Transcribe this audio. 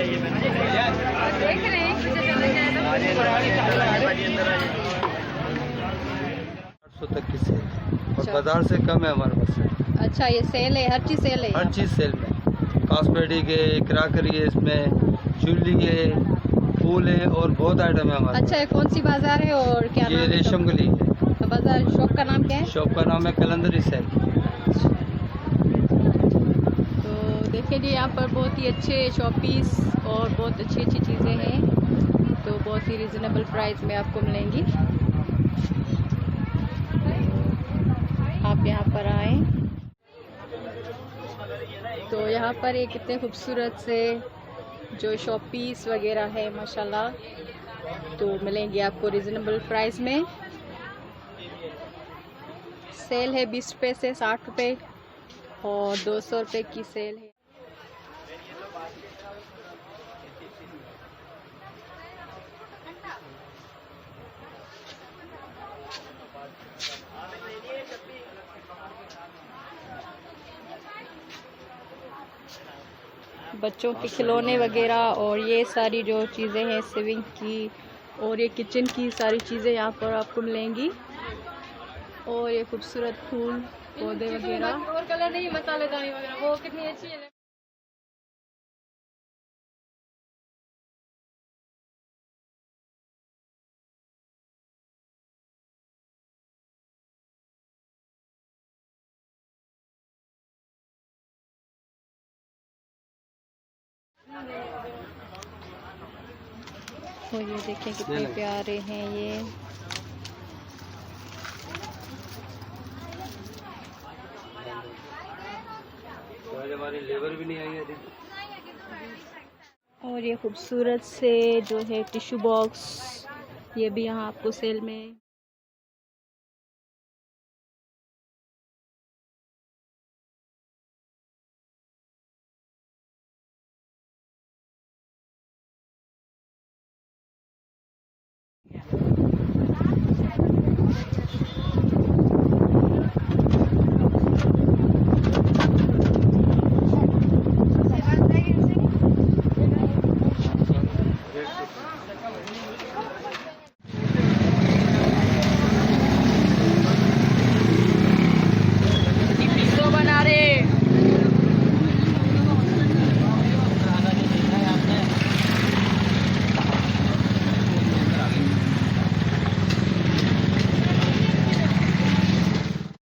देख रहे हैं तक की सेल और बाजार से कम है हमारे पास। अच्छा, ये सेल है, हर चीज़ सेल है? हर चीज़ सेल में, कॉस्मेटिक है, क्रॉकरी है, इसमें ज्वेलरी है, फूल है और बहुत आइटम है हमारे। अच्छा, ये कौन सी बाजार है और क्या ये नाम है? रेशम गली है बाजार। शॉप का नाम क्या है? शॉप का नाम है कलंदरी सेल। तो देखिए जी, यहाँ पर बहुत ही अच्छे शॉपीस और बहुत अच्छी अच्छी चीज़ें हैं, तो बहुत ही रिजनेबल प्राइस में आपको मिलेंगी। आप यहाँ पर आएँ। तो यहाँ पर ये कितने खूबसूरत से जो शॉपीस वगैरह है माशाल्लाह, तो मिलेंगे आपको रिजनेबल प्राइस में। सेल है 20 रुपये से 60 रुपये और 200 रुपये की सेल है। बच्चों के खिलौने वगैरह और ये सारी जो चीज़ें हैं स्विंग की और ये किचन की सारी चीज़ें यहाँ पर आपको मिलेंगी। और ये खूबसूरत फूल पौधे वगैरह और कलर नहीं, मसालेदानी वगैरह, वो कितनी अच्छी है। और ये देखें कितने प्यारे हैं ये। हमारी लेबर भी नहीं आई है। और ये खूबसूरत से जो है टिश्यू बॉक्स, ये भी यहाँ आपको सेल में